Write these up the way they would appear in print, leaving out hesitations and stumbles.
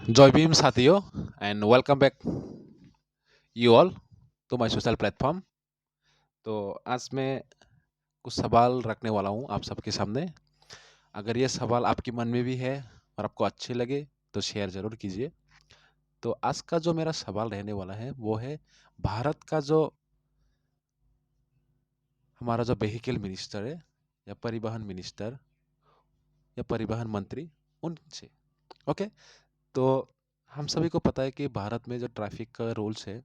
Joy Beam साथियों and welcome back you all to my social platform. तो आज मैं कुछ सवाल रखने वाला हूँ आप सबके सामने। अगर ये सवाल आपके मन में भी है और आपको अच्छे लगे तो शेयर ज़रूर कीजिए। तो आज का जो मेरा सवाल रहने वाला है वो है भारत का जो हमारा जो व्हीकल मिनिस्टर है या परिवहन मिनिस्टर या परिवहन मंत्री उनसे। ओके। तो हम सभी को पता है कि भारत में जो ट्रैफिक का रूल्स है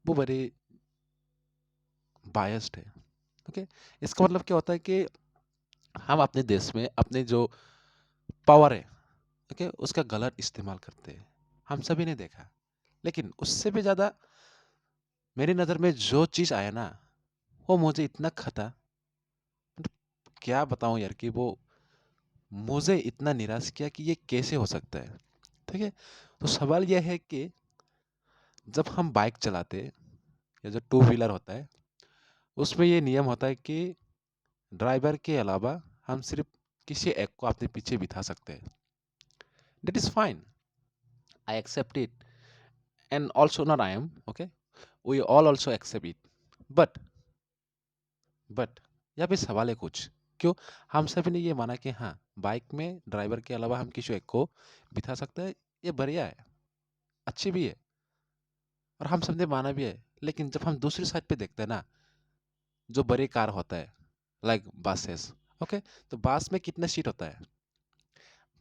वो बड़े बायस्ड है। ओके। इसका मतलब क्या होता है कि हम अपने देश में अपने जो पावर है, ओके, उसका गलत इस्तेमाल करते हैं। हम सभी ने देखा। लेकिन उससे भी ज़्यादा मेरी नज़र में जो चीज़ आया ना, वो मुझे इतना खता, मतलब क्या बताऊँ यार कि वो मुझे इतना निराश किया कि ये कैसे हो सकता है। ठीक है? तो सवाल ये है कि जब हम बाइक चलाते हैं या जो टू व्हीलर होता है, उसमें ये नियम होता है कि ड्राइवर के अलावा हम सिर्फ किसी एक को अपने पीछे बिठा सकते हैं। That is fine, I accept it and also not I am okay, we all also accept it, but but यहाँ पे सवाल है कुछ। क्यों हम सभी ने ये माना कि हाँ, बाइक में ड्राइवर के अलावा हम किसी एक को बिठा सकते हैं, ये बढ़िया है, अच्छी भी है और हम सबने माना भी है। लेकिन जब हम दूसरी साइड पे देखते हैं ना, जो बड़ी कार होता है लाइक बसेस, ओके, तो बस में कितना सीट होता है?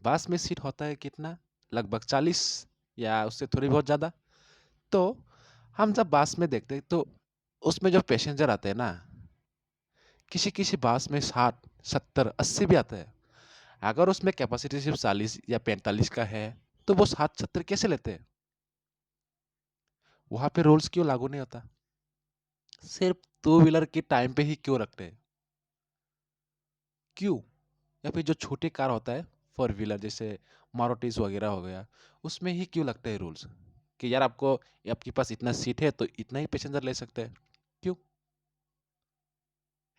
बस में सीट होता है कितना, लगभग 40 या उससे थोड़ी बहुत ज़्यादा। तो हम जब बस में देखते हैं तो उसमें जो पैसेंजर आते हैं ना, किसी किसी बस में 60 70 80 भी आता है। अगर उसमें कैपेसिटी सिर्फ 40 या 45 का है तो वो 60 70 कैसे लेते हैं? वहां पे रूल्स क्यों लागू नहीं होता? सिर्फ टू व्हीलर के टाइम पे ही क्यों रखते हैं? क्यों? या फिर जो छोटे कार होता है, फोर व्हीलर जैसे मारुतिस वगैरह हो गया, उसमें ही क्यों लगते हैं रूल्स कि यार आपको, आपके पास इतना सीट है तो इतना ही पैसेंजर ले सकते हैं? क्यों?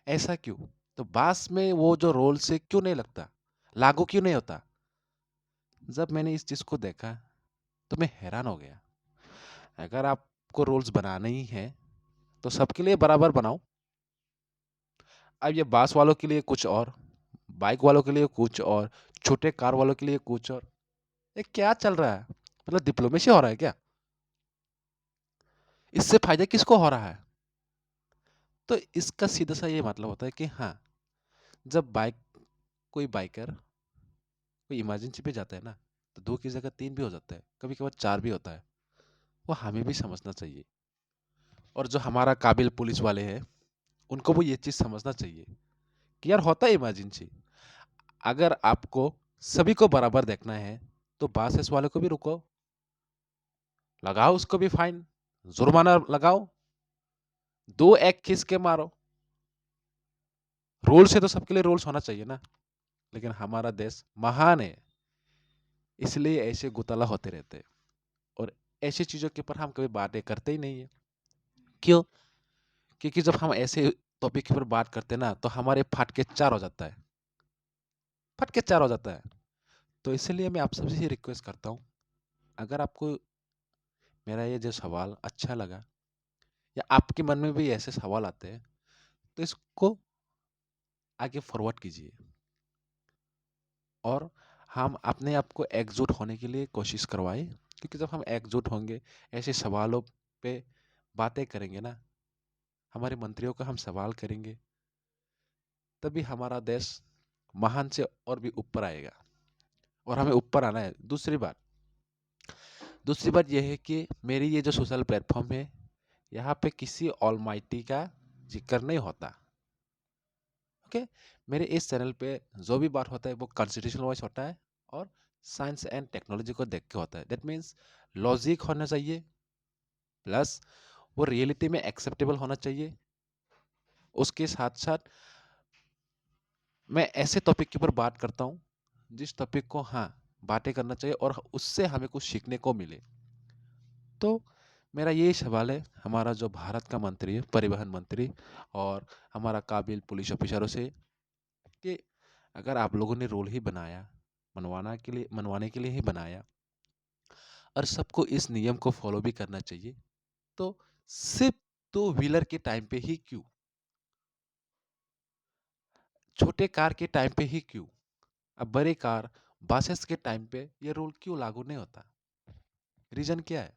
ऐसा क्यों? तो बस में वो जो रूल से क्यों नहीं लगता, लागू क्यों नहीं होता? जब मैंने इस चीज को देखा तो मैं हैरान हो गया। अगर आपको रूल्स बनाने ही हैं तो सबके लिए बराबर बनाओ। अब ये बस वालों के लिए कुछ और, बाइक वालों के लिए कुछ और, छोटे कार वालों के लिए कुछ और। ये क्या चल रहा है? मतलब डिप्लोमेसी हो रहा है क्या? इससे फायदा किसको हो रहा है? तो इसका सीधा सा ये मतलब होता है कि हाँ, जब बाइक, कोई बाइकर कोई इमरजेंसी पे जाता है ना, तो दो की जगह तीन भी हो जाता है, कभी कभार चार भी होता है। वो हमें भी समझना चाहिए। और जो हमारा काबिल पुलिस वाले हैं, उनको भी ये चीज समझना चाहिए कि यार होता है इमरजेंसी। अगर आपको सभी को बराबर देखना है तो बसेस वाले को भी रुको, लगाओ उसको भी फाइन, जुर्माना लगाओ, दो एक खींच के मारो। रूल्स है तो सबके लिए रूल्स होना चाहिए ना। लेकिन हमारा देश महान है, इसलिए ऐसे घोटाला होते रहते हैं और ऐसी चीजों के ऊपर हम कभी बातें करते ही नहीं है। क्यों? क्योंकि जब हम ऐसे टॉपिक के ऊपर बात करते हैं ना तो हमारे फट के चार हो जाता है, फट के चार हो जाता है। तो इसलिए मैं आप सबसे ये रिक्वेस्ट करता हूँ, अगर आपको मेरा ये जो सवाल अच्छा लगा या आपके मन में भी ऐसे सवाल आते हैं तो इसको आगे फॉरवर्ड कीजिए और हम अपने आप को एकजुट होने के लिए कोशिश करवाएं। क्योंकि जब हम एकजुट होंगे, ऐसे सवालों पे बातें करेंगे ना, हमारे मंत्रियों का हम सवाल करेंगे, तभी हमारा देश महान से और भी ऊपर आएगा। और हमें ऊपर आना है। दूसरी बात यह है कि मेरी ये जो सोशल प्लेटफॉर्म है, यहाँ पे किसी ऑलमाइटी का जिक्र नहीं होता। ओके। मेरे इस चैनल पे जो भी बात होता है वो कॉन्स्टिट्यूशन वाइज होता है और साइंस एंड टेक्नोलॉजी को देख के होता है। दैट मीन्स लॉजिक होना चाहिए, प्लस वो रियलिटी में एक्सेप्टेबल होना चाहिए। उसके साथ साथ मैं ऐसे टॉपिक के ऊपर बात करता हूँ जिस टॉपिक को हाँ बातें करना चाहिए और उससे हमें कुछ सीखने को मिले। तो मेरा यही सवाल है हमारा जो भारत का मंत्री है, परिवहन मंत्री, और हमारा काबिल पुलिस ऑफिसरों से कि अगर आप लोगों ने रूल ही बनाया, मनवाने के लिए ही बनाया, और सबको इस नियम को फॉलो भी करना चाहिए। तो सिर्फ टू व्हीलर के टाइम पे ही क्यों, छोटे कार के टाइम पे ही क्यों, अब बड़े कार बसेस के टाइम पे ये रूल क्यों लागू नहीं होता? रीजन क्या है?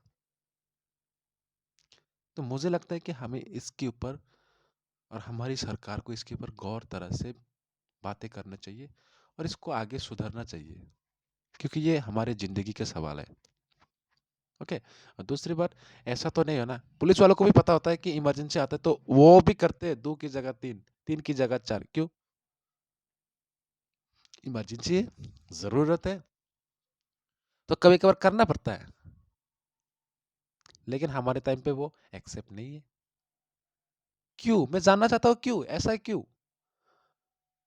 तो मुझे लगता है कि हमें इसके ऊपर और हमारी सरकार को इसके ऊपर गौर तरह से बातें करना चाहिए और इसको आगे सुधारना चाहिए, क्योंकि ये हमारे जिंदगी के सवाल है। ओके। और दूसरी बात, ऐसा तो नहीं है ना, पुलिस वालों को भी पता होता है कि इमरजेंसी आता है तो वो भी करते हैं 2 की जगह 3, 3 की जगह 4, क्यों? इमरजेंसी है, जरूरत है, तो कभी कभार करना पड़ता है, लेकिन हमारे टाइम पे वो एक्सेप्ट नहीं है। क्यों? मैं जानना चाहता हूँ क्यों ऐसा है, क्यों?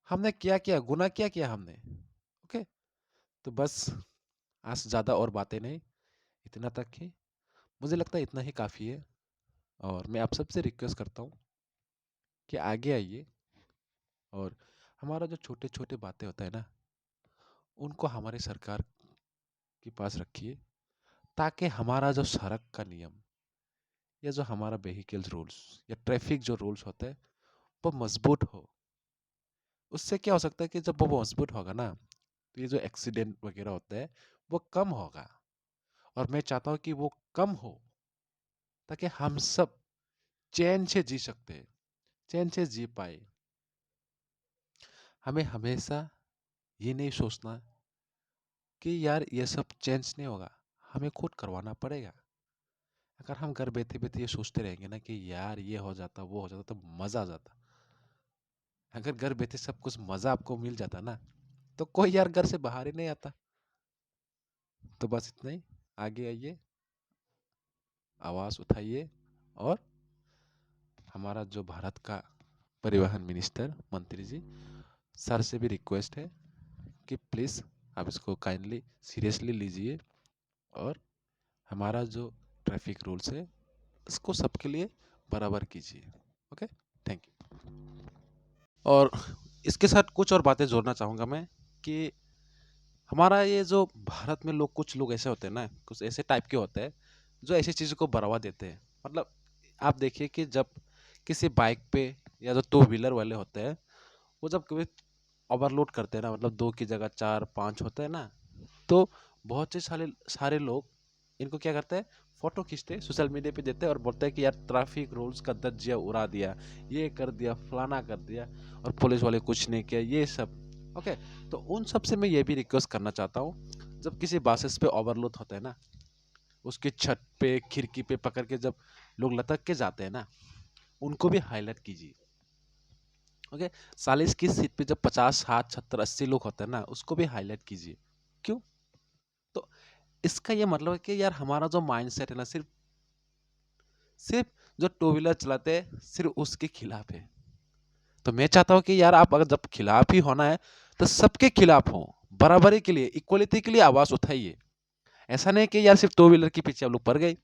हमने क्या किया, गुनाह क्या किया हमने? ओके। तो बस आज ज्यादा और बातें नहीं, इतना तक ही, मुझे लगता है इतना ही काफी है। और मैं आप सबसे रिक्वेस्ट करता हूँ कि आगे आइए और हमारा जो छोटे छोटे बातें होता है ना, उनको हमारी सरकार के पास रखिए, ताकि हमारा जो सड़क का नियम या जो हमारा व्हीकल्स रूल्स या ट्रैफिक जो रूल्स होते हैं वो मजबूत हो। उससे क्या हो सकता है कि जब वो मजबूत होगा ना, तो ये जो एक्सीडेंट वगैरह होते हैं वो कम होगा। और मैं चाहता हूँ कि वो कम हो, ताकि हम सब चैन से जी सकते हैं, चैन से जी पाए। हमें हमेशा ये नहीं सोचना कि यार ये सब चेंज नहीं होगा, हमें खुद करवाना पड़ेगा। अगर हम घर बैठे बैठे ये सोचते रहेंगे ना कि यार ये हो जाता वो हो जाता तो मजा आ जाता। अगर घर बैठे सब कुछ मजा आपको मिल जाता ना, तो कोई यार घर से बाहर ही नहीं आता। तो बस इतना ही, आगे आइए, आवाज उठाइए, और हमारा जो भारत का परिवहन मिनिस्टर मंत्री जी सर से भी रिक्वेस्ट है कि प्लीज आप इसको काइंडली सीरियसली लीजिए, और हमारा जो ट्रैफिक रूल्स है इसको सबके लिए बराबर कीजिए। Okay, thank you. और इसके साथ कुछ और बातें जोड़ना चाहूँगा मैं, कि हमारा ये जो भारत में लोग, कुछ लोग ऐसे होते हैं ना, कुछ ऐसे टाइप के होते हैं जो ऐसी चीज़ों को बढ़ावा देते हैं। मतलब आप देखिए कि जब किसी बाइक पे या जो टू व्हीलर वाले होते हैं, वो जब कभी ओवरलोड करते हैं ना, मतलब 2 की जगह 4 5 होते हैं ना, तो बहुत से सारे सारे लोग इनको क्या करते हैं, फोटो खींचते हैं, सोशल मीडिया पे देते हैं और बोलते हैं कि यार ट्रैफिक रूल्स का धज्जियां उड़ा दिया, ये कर दिया, फलाना कर दिया, और पुलिस वाले कुछ नहीं किया, ये सब। ओके। तो उन सब से मैं ये भी रिक्वेस्ट करना चाहता हूँ, जब किसी बसेस पे ओवरलोड होता है ना, उसके छत पे खिड़की पे पकड़ के जब लोग लटक के जाते हैं ना, उनको भी हाईलाइट कीजिए। ओके। 40 की सीट पे जब 50 60 70 80 लोग होते हैं ना, उसको भी हाईलाइट कीजिए। क्यों? तो इसका ये मतलब है कि यार हमारा जो माइंडसेट है ना, सिर्फ सिर्फ जो टू व्हीलर चलाते हैं सिर्फ उसके खिलाफ है। तो मैं चाहता हूँ कि यार आप अगर जब खिलाफ ही होना है तो सबके खिलाफ हो, बराबरी के लिए, इक्वलिटी के लिए आवाज उठाइए। ऐसा नहीं कि यार सिर्फ टू व्हीलर के पीछे हम लोग पड़ गए।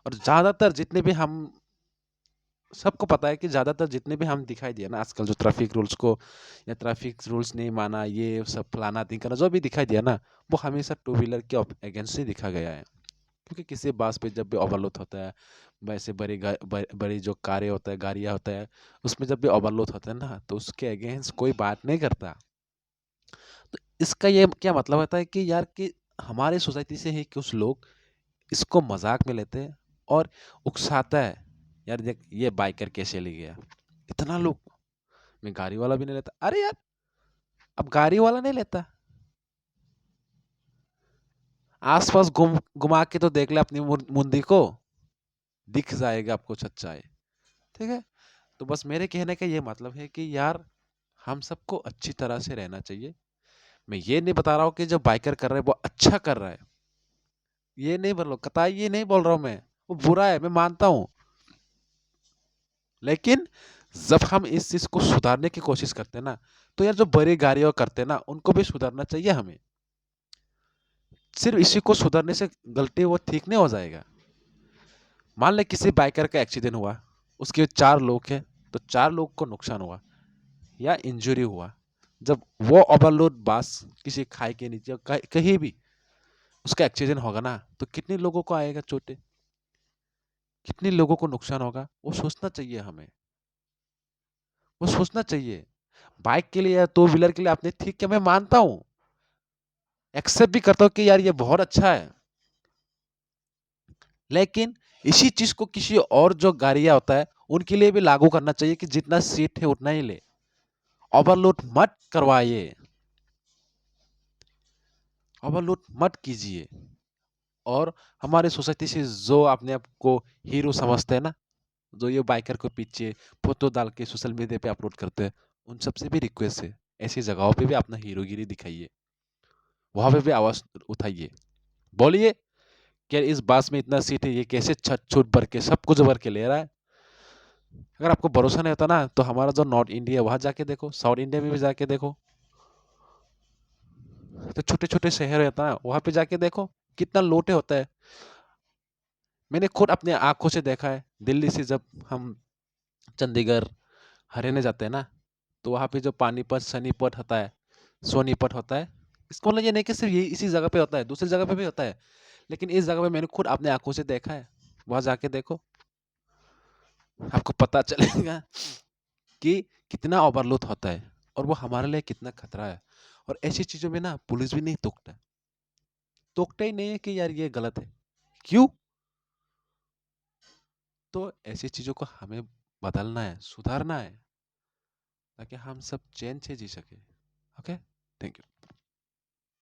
और ज्यादातर जितने भी हम, सबको पता है कि ज्यादातर जितने भी हम दिखाई दिया ना आजकल, जो ट्रैफिक रूल्स को या ट्रैफिक रूल्स नहीं माना, ये सब फलाना ढिमकाना जो भी दिखाई दिया ना, वो हमेशा टू व्हीलर के अगेंस्ट ही दिखा गया है। क्योंकि किसी बस पे जब भी ओवरलोड होता है, वैसे बड़ी जो कारें होता है, गाड़ियाँ होता है, उसमें जब भी ओवरलोड होता है ना, तो उसके अगेंस्ट कोई बात नहीं करता। तो इसका ये क्या मतलब होता है कि यार कि हमारे सोसाइटी से ही कुछ लोग इसको मजाक में लेते हैं और उकसाता है, यार देख ये बाइकर कैसे ले गया, इतना लोग, मैं गाड़ी वाला भी नहीं लेता। अरे यार, अब गाड़ी वाला नहीं लेता, आसपास घुमा के तो देख ले अपनी मुंदी को, दिख जाएगा आपको सच्चाई। ठीक है। तो बस मेरे कहने का ये मतलब है कि यार हम सबको अच्छी तरह से रहना चाहिए। मैं ये नहीं बता रहा हूँ कि जो बाइकर कर रहा है वो अच्छा कर रहा है, ये नहीं बोल रहा हूँ, कतई ये नहीं बोल रहा हूँ मैं, वो बुरा है, मैं मानता हूँ। लेकिन जब हम इस चीज को सुधारने की कोशिश करते हैं ना, तो यार जो बड़ी गाड़ियां करते हैं ना, उनको भी सुधारना चाहिए हमें। सिर्फ इसी को सुधारने से गलती वो ठीक नहीं हो जाएगा। मान ले किसी बाइकर का एक्सीडेंट हुआ, उसके 4 लोग हैं, तो 4 लोग को नुकसान हुआ या इंजरी हुआ, जब वो ओवरलोड बस किसी खाई के नीचे कहीं भी उसका एक्सीडेंट होगा ना, तो कितने लोगों को आएगा चोटें, कितने लोगों को नुकसान होगा, वो सोचना चाहिए हमें, वो सोचना चाहिए। बाइक के लिए या टू व्हीलर के लिए आपने ठीक किया, मैं मानता हूँ, एक्सेप्ट भी करता हूँ कि यार ये बहुत अच्छा है, लेकिन इसी चीज को किसी और जो गाड़ियां होता है उनके लिए भी लागू करना चाहिए कि जितना सीट है उतना ही ले, ओवरलोड मत करवाइए, ओवरलोड मत कीजिए। और हमारे सोसाइटी से जो अपने आप को हीरो समझते हैं ना, जो ये बाइकर को पीछे फोटो डाल के सोशल मीडिया पे अपलोड करते हैं, उन सबसे भी रिक्वेस्ट है, ऐसी जगहों पे भी अपना हीरोगिरी दिखाइए, वहां पे भी आवाज उठाइए, बोलिए कि इस बस में इतना सीट है, ये कैसे छत छूट भर के सब कुछ भर के ले रहा है। अगर आपको भरोसा नहीं होता ना, तो हमारा जो नॉर्थ इंडिया है वहां जाके देखो, साउथ इंडिया में भी जाके देखो, तो छोटे छोटे शहर रहता है वहां पे जाके देखो कितना लोटे होता है। मैंने खुद अपने आंखों से देखा है, दिल्ली से जब हम चंडीगढ़ हरियाणा जाते हैं ना, तो वहाँ पे जो पानीपत सनीपत होता है, सोनीपत होता है, इसको मतलब ये नहीं कि सिर्फ ये इसी जगह पे होता है, दूसरी जगह पे भी होता है, लेकिन इस जगह पे मैंने खुद अपने आंखों से देखा है। वहां जाके देखो, आपको पता चलेगा कि कितना ओवरलोड होता है और वो हमारे लिए कितना खतरा है। और ऐसी चीजों में ना पुलिस भी नहीं टोकता, टोकता ही नहीं है कि यार ये गलत है, क्यों? तो ऐसी चीजों को हमें बदलना है, सुधारना है, ताकि हम सब चैन से जी सके। Okay, thank you.